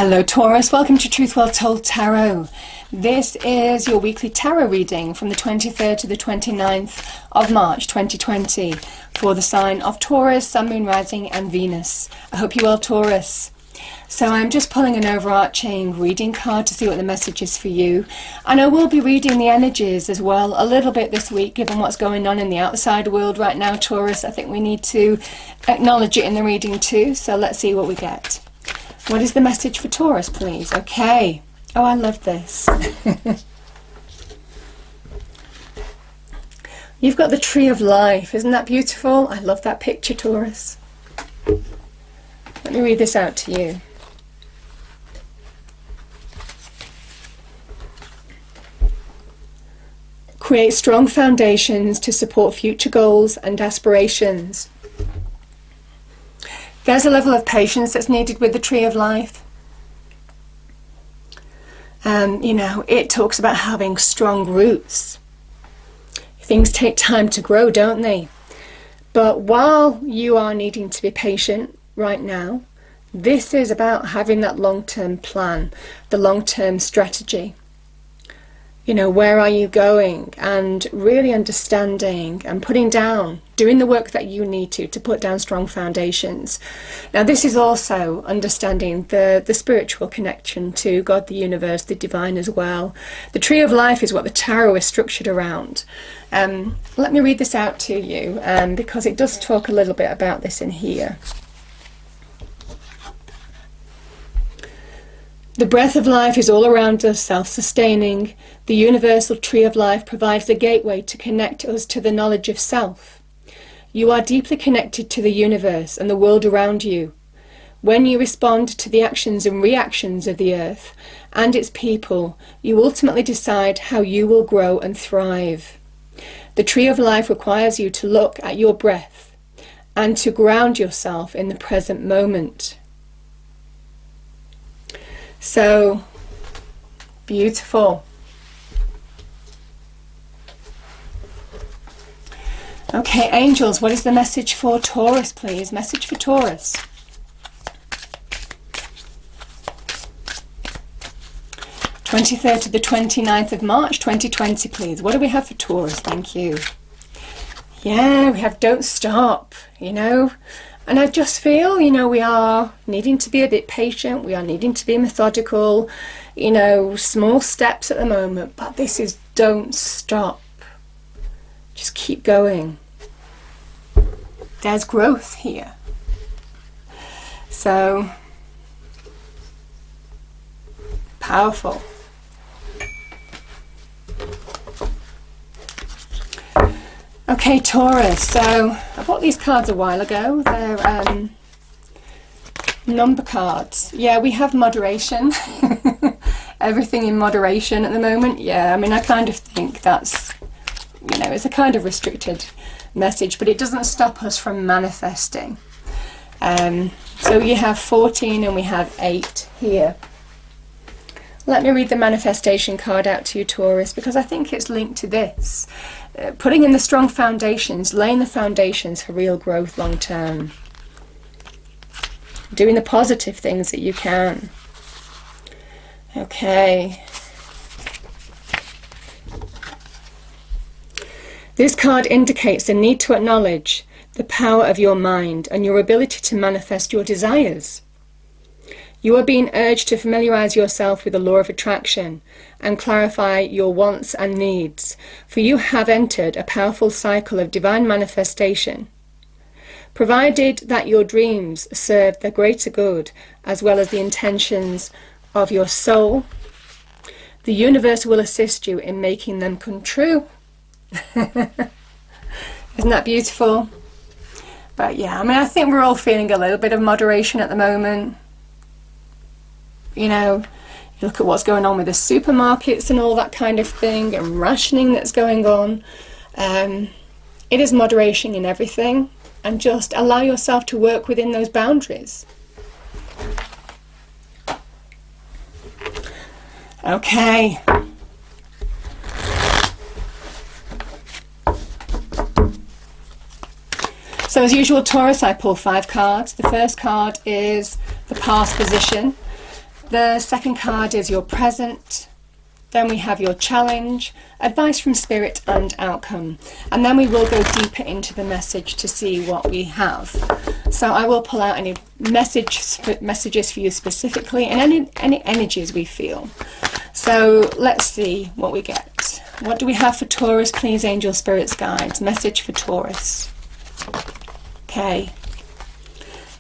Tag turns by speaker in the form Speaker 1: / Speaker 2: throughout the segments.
Speaker 1: Hello Taurus, welcome to Truth Well Told Tarot. This is your weekly tarot reading from the 23rd to the 29th of March 2020 for the sign of Taurus, Sun, Moon, Rising and Venus. I hope you're well, Taurus. So I'm just pulling an overarching reading card to see what the message is for you. And I will be reading the energies as well a little bit this week, given what's going on in the outside world right now, Taurus. I think we need to acknowledge it in the reading too. So let's see what we get. What is the message for Taurus, please? Okay. Oh, I love this. You've got the Tree of Life. Isn't that beautiful? I love that picture, Taurus. Let me read this out to you. Create strong foundations to support future goals and aspirations. There's a level of patience that's needed with the Tree of Life. You know, it talks about having strong roots. Things take time to grow, don't they? But while you are needing to be patient right now, this is about having that long-term plan, the long-term strategy. You know, where are you going? And really understanding and putting down, doing the work that you need to put down strong foundations. Now this is also understanding the spiritual connection to God, the universe, the divine as well. The Tree of Life is what the tarot is structured around. Let me read this out to you because it does talk a little bit about this in here. The breath of life is all around us, self-sustaining. The universal Tree of Life provides the gateway to connect us to the knowledge of self. You are deeply connected to the universe and the world around you. When you respond to the actions and reactions of the earth and its people, you ultimately decide how you will grow and thrive. The Tree of Life requires you to look at your breath and to ground yourself in the present moment. So beautiful. Okay, angels, what is the message for Taurus, please? Message for Taurus. (23rd to the 29th of March 2020, please. What do we have for Taurus? Thank you. Yeah, we have don't stop, you know. And I just feel, you know, we are needing to be a bit patient. We are needing to be methodical, you know, small steps at the moment. But this is don't stop. Just keep going. There's growth here. So, powerful. Okay, Taurus, so I bought these cards a while ago. They're number cards. Yeah, we have moderation. Everything in moderation at the moment. Yeah, I mean, I kind of think that's, you know, it's a kind of restricted message, but it doesn't stop us from manifesting. So you have 14 and we have 8 here. Let me read the manifestation card out to you, Taurus, because I think it's linked to this. Putting in the strong foundations, laying the foundations for real growth long term. Doing the positive things that you can. Okay. This card indicates the need to acknowledge the power of your mind and your ability to manifest your desires. You are being urged to familiarize yourself with the law of attraction and clarify your wants and needs, for you have entered a powerful cycle of divine manifestation. Provided that your dreams serve the greater good as well as the intentions of your soul, the universe will assist you in making them come true. Isn't that beautiful? But yeah, I mean, I think we're all feeling a little bit of moderation at the moment. You know, you look at what's going on with the supermarkets and all that kind of thing, and rationing that's going on. It is moderation in everything, and just allow yourself to work within those boundaries. Okay. So as usual, Taurus, I pull 5 cards. The first card is the past position. The second card is your present. Then we have your challenge, advice from spirit, and outcome. And then we will go deeper into the message to see what we have. So I will pull out any messages for you specifically and any energies we feel. So let's see what we get. What do we have for Taurus, please, angel, spirits, guides? Message for Taurus. Okay.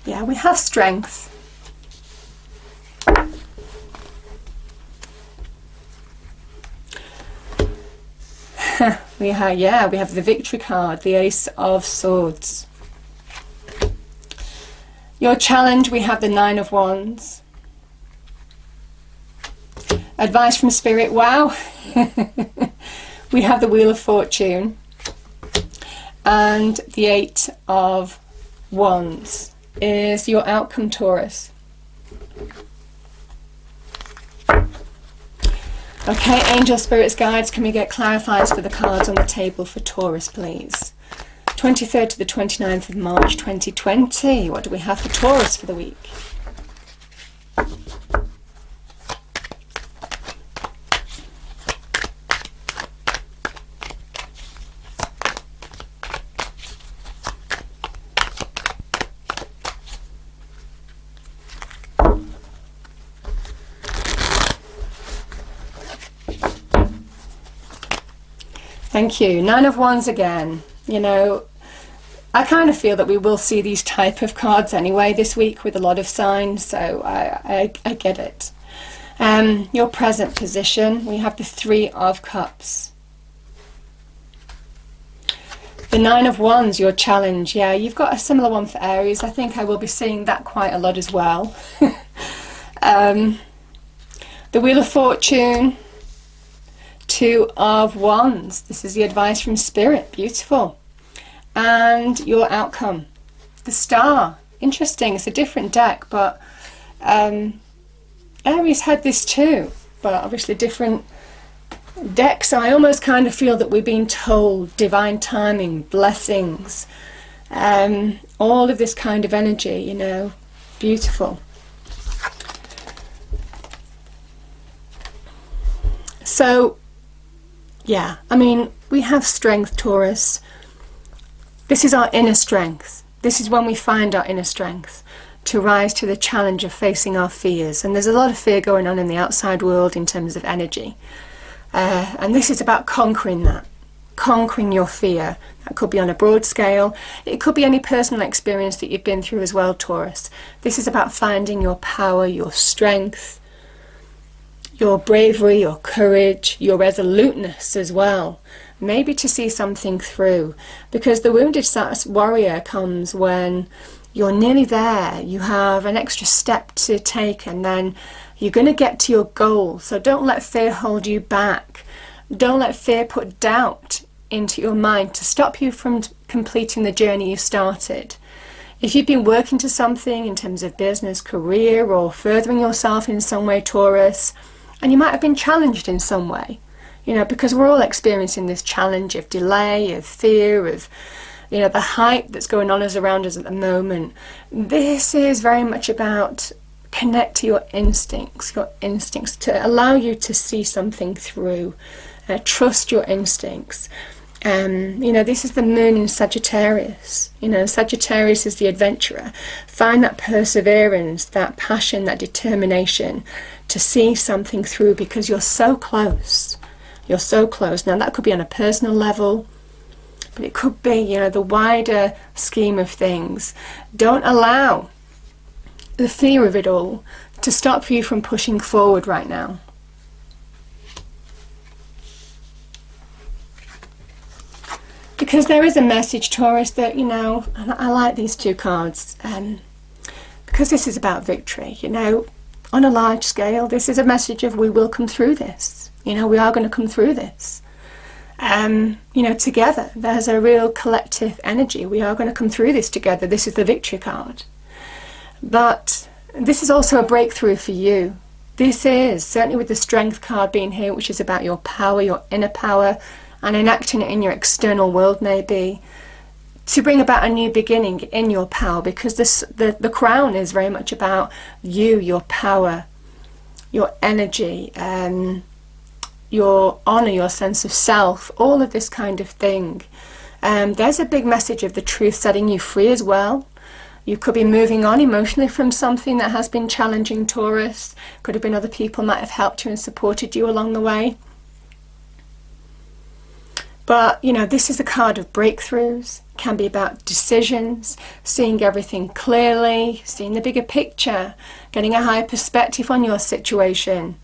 Speaker 1: Yeah, we have strength. we have the victory card, the Ace of Swords. Your challenge, we have the Nine of Wands. Advice from Spirit, wow. We have the Wheel of Fortune and the Eight of Wands is your outcome, Taurus. Okay, angel, spirits, guides, can we get clarifiers for the cards on the table for Taurus, please? 23rd to the 29th of March 2020. What do we have for Taurus for the week? Thank you. Nine of Wands again. You know, I kind of feel that we will see these type of cards anyway this week with a lot of signs, so I get it. Your present position, we have the Three of Cups. The Nine of Wands, your challenge. Yeah, you've got a similar one for Aries. I think I will be seeing that quite a lot as well. The Wheel of Fortune. Two of Wands. This is the advice from Spirit. Beautiful. And your outcome. The Star. Interesting. It's a different deck, but Aries had this too, but obviously different decks. So I almost kind of feel that we're being told divine timing, blessings, all of this kind of energy, you know. Beautiful. So yeah, I mean, we have strength, Taurus. This is our inner strength. This is when we find our inner strength to rise to the challenge of facing our fears. And there's a lot of fear going on in the outside world in terms of energy. And this is about conquering that. Conquering your fear. That could be on a broad scale. It could be any personal experience that you've been through as well, Taurus. This is about finding your power, your strength, your bravery, your courage, your resoluteness as well. Maybe to see something through. Because the wounded warrior comes when you're nearly there. You have an extra step to take and then you're going to get to your goal. So don't let fear hold you back. Don't let fear put doubt into your mind to stop you from completing the journey you started. If you've been working to something in terms of business, career, or furthering yourself in some way, Taurus, and you might have been challenged in some way, you know, because we're all experiencing this challenge of delay, of fear, of, you know, the hype that's going on around us at the moment. This is very much about connect to your instincts to allow you to see something through. Trust your instincts. You know, this is the moon in Sagittarius. You know, Sagittarius is the adventurer. Find that perseverance, that passion, that determination to see something through because you're so close. You're so close. Now, that could be on a personal level, but it could be, you know, the wider scheme of things. Don't allow the fear of it all to stop you from pushing forward right now. Because there is a message, Taurus, that, you know, and I like these two cards, because this is about victory, you know, on a large scale. This is a message of we will come through this. You know, we are going to come through this. You know, together. There's a real collective energy. We are going to come through this together. This is the victory card. But this is also a breakthrough for you. This is, certainly with the strength card being here, which is about your power, your inner power, and enacting it in your external world, maybe, to bring about a new beginning in your power, because the crown is very much about you, your power, your energy, your honor, your sense of self, all of this kind of thing. There's a big message of the truth setting you free as well. You could be moving on emotionally from something that has been challenging, Taurus. Could have been other people might have helped you and supported you along the way. But, you know, this is a card of breakthroughs. It can be about decisions, seeing everything clearly, seeing the bigger picture, getting a higher perspective on your situation.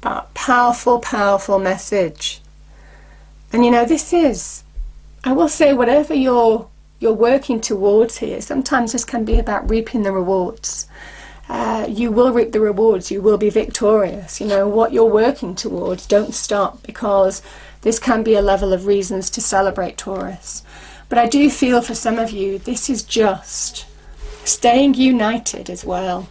Speaker 1: But powerful, powerful message. And, you know, this is, I will say, whatever you're working towards here, sometimes this can be about reaping the rewards. You will reap the rewards, you will be victorious. You know, what you're working towards, don't stop, because this can be a level of reasons to celebrate, Taurus. But I do feel for some of you, this is just staying united as well.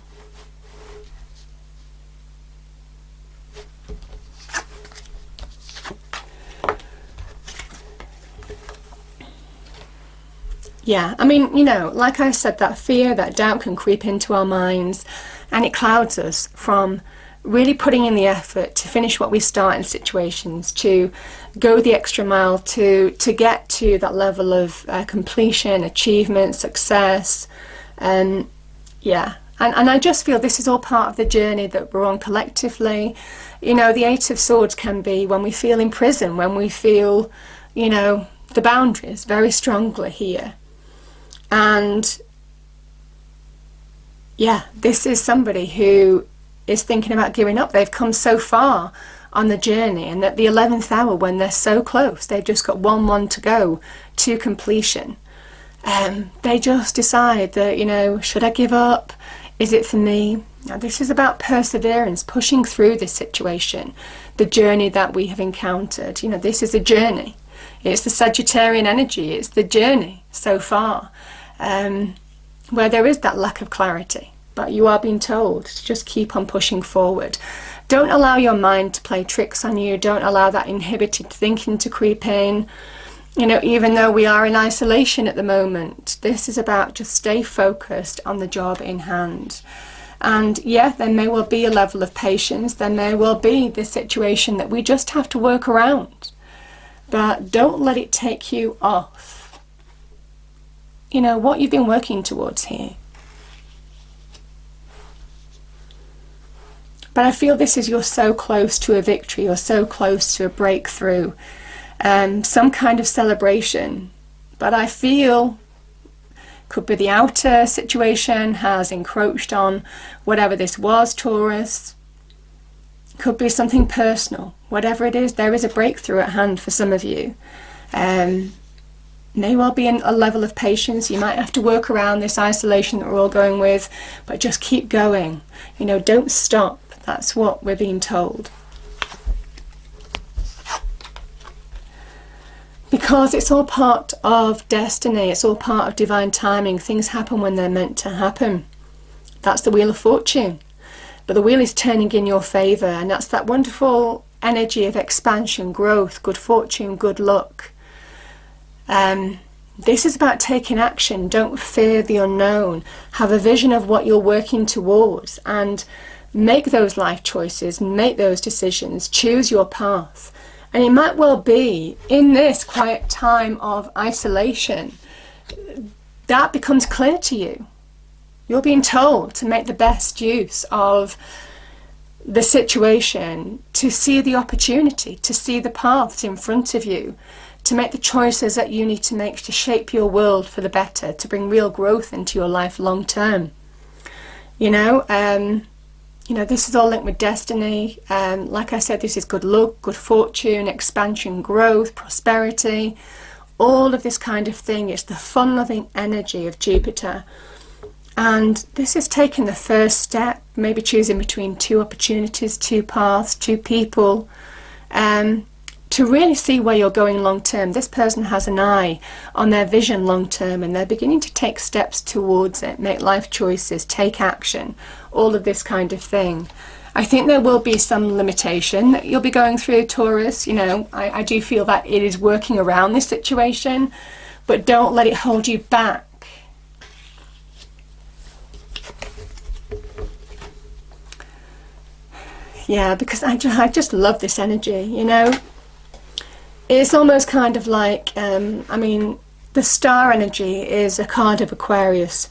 Speaker 1: Yeah, I mean, you know, like I said, that fear, that doubt can creep into our minds, and it clouds us from really putting in the effort to finish what we start in situations, to go the extra mile, to get to that level of completion, achievement, success. Yeah, and I just feel this is all part of the journey that we're on collectively. You know, the Eight of Swords can be when we feel in prison, when we feel, you know, the boundaries very strongly here. And yeah, this is somebody who is thinking about giving up. They've come so far on the journey, and at the 11th hour, when they're so close, they've just got one to go to completion. They just decide that, you know, should I give up? Is it for me? Now, this is about perseverance, pushing through this situation, the journey that we have encountered. You know, this is a journey. It's the Sagittarian energy. It's the journey so far, where there is that lack of clarity. But you are being told to just keep on pushing forward. Don't allow your mind to play tricks on you. Don't allow that inhibited thinking to creep in. You know, even though we are in isolation at the moment, this is about just stay focused on the job in hand. And yeah, there may well be a level of patience. There may well be this situation that we just have to work around. But don't let it take you off, you know, what you've been working towards here. But I feel this is, you're so close to a victory, you're so close to a breakthrough, some kind of celebration. But I feel, could be the outer situation has encroached on whatever this was, Taurus. Could be something personal. Whatever it is, there is a breakthrough at hand for some of you. May well be a level of patience. You might have to work around this isolation that we're all going with, but just keep going. You know, don't stop. That's what we're being told. Because it's all part of destiny, it's all part of divine timing. Things happen when they're meant to happen. That's the Wheel of Fortune. But the wheel is turning in your favour, and that's that wonderful energy of expansion, growth, good fortune, good luck. This is about taking action. Don't fear the unknown. Have a vision of what you're working towards, and make those life choices, make those decisions, choose your path. And it might well be in this quiet time of isolation that becomes clear to you. You're being told to make the best use of the situation, to see the opportunity, to see the paths in front of you, to make the choices that you need to make to shape your world for the better, to bring real growth into your life long term. You know, this is all linked with destiny. Like I said, this is good luck, good fortune, expansion, growth, prosperity, all of this kind of thing. It's the fun-loving energy of Jupiter. And this is taking the first step, maybe choosing between two opportunities, two paths, two people, to really see where you're going long term. This person has an eye on their vision long term, and they're beginning to take steps towards it, make life choices, take action, all of this kind of thing. I think there will be some limitation that you'll be going through, Taurus. You know, I do feel that it is working around this situation, but don't let it hold you back. Yeah, because I just love this energy, you know. It's almost kind of like, I mean, the star energy is a card of Aquarius.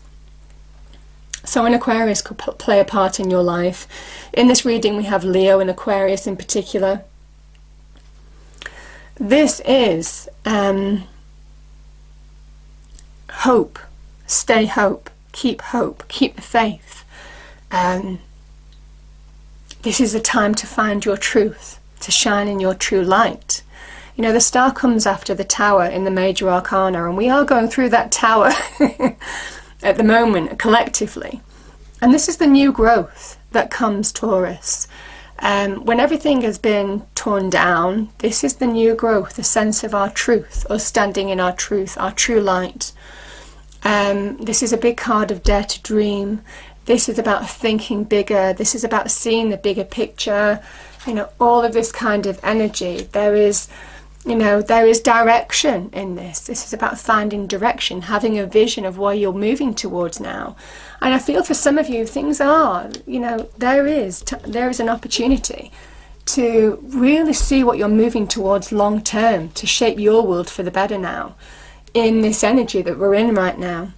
Speaker 1: So an Aquarius could play a part in your life. In this reading we have Leo and Aquarius in particular. This is hope. Stay hope. Keep the faith. This is a time to find your truth, to shine in your true light. You know, the star comes after the tower in the major arcana, and we are going through that tower at the moment, collectively. And this is the new growth that comes, Taurus. When everything has been torn down, this is the new growth, the sense of our truth, us standing in our truth, our true light. This is a big card of dare to dream. This is about thinking bigger. This is about seeing the bigger picture. You know, all of this kind of energy. There is, you know, there is direction in this. This is about finding direction, having a vision of where you're moving towards now. And I feel for some of you, things are, you know, there is an opportunity to really see what you're moving towards long term, to shape your world for the better now, in this energy that we're in right now.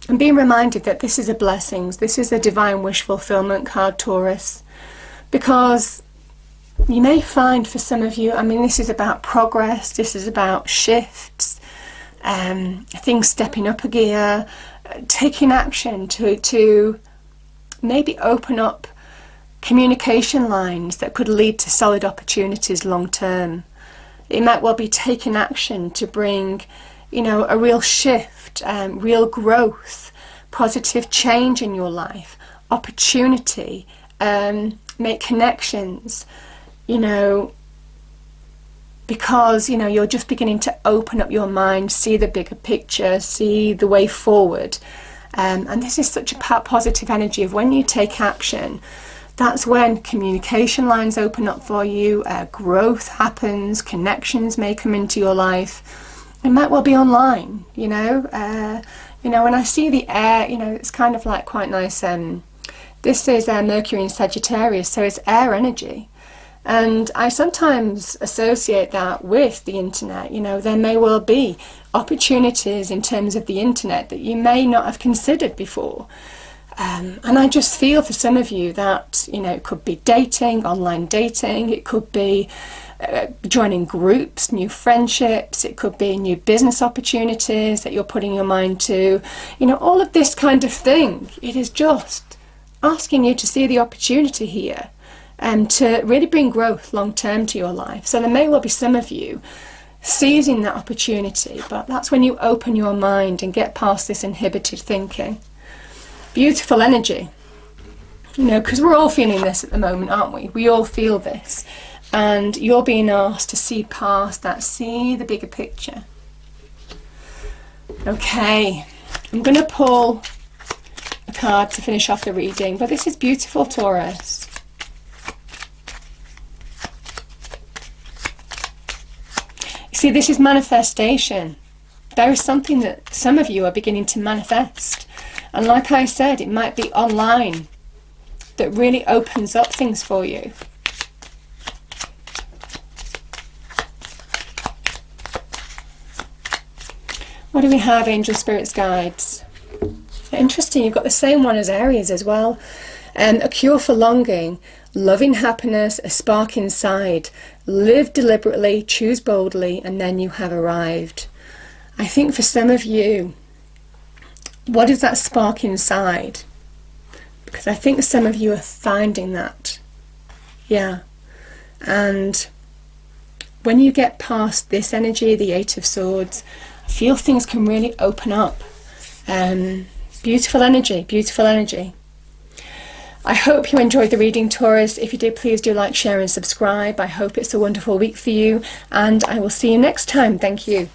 Speaker 1: And being reminded that this is a blessings, this is a divine wish fulfillment card, Taurus, because you may find for some of you, I mean, this is about progress, this is about shifts, things stepping up a gear, taking action to maybe open up communication lines that could lead to solid opportunities long term. It might well be taking action to bring, you know, a real shift, real growth, positive change in your life, opportunity, make connections, you know, because, you know, you're just beginning to open up your mind, see the bigger picture, see the way forward. And this is such a positive energy of when you take action, that's when communication lines open up for you, growth happens, connections may come into your life. It might well be online, you know. When I see the air, you know, it's kind of like quite nice. This is Mercury in Sagittarius, so it's air energy. And I sometimes associate that with the internet. You know, there may well be opportunities in terms of the internet that you may not have considered before. And I just feel for some of you that, you know, it could be dating, online dating, it could be joining groups, new friendships, it could be new business opportunities that you're putting your mind to, you know, all of this kind of thing. It is just asking you to see the opportunity here and to really bring growth long term to your life. So there may well be some of you seizing that opportunity, but that's when you open your mind and get past this inhibited thinking. Beautiful energy, you know, because we're all feeling this at the moment, aren't we? We all feel this, and you're being asked to see past that, see the bigger picture. Okay, I'm going to pull a card to finish off the reading, but this is beautiful, Taurus. See, this is manifestation. There is something that some of you are beginning to manifest. And like I said, it might be online that really opens up things for you. What do we have, angel spirits, guides? Interesting, you've got the same one as Aries as well. A cure for longing, loving happiness, a spark inside. Live deliberately, choose boldly, and then you have arrived. I think for some of you, what is that spark inside? Because I think some of you are finding that. Yeah. And when you get past this energy, the Eight of Swords, I feel things can really open up. Beautiful energy, beautiful energy. I hope you enjoyed the reading, Taurus. If you did, please do like, share and subscribe. I hope it's a wonderful week for you, and I will see you next time. Thank you.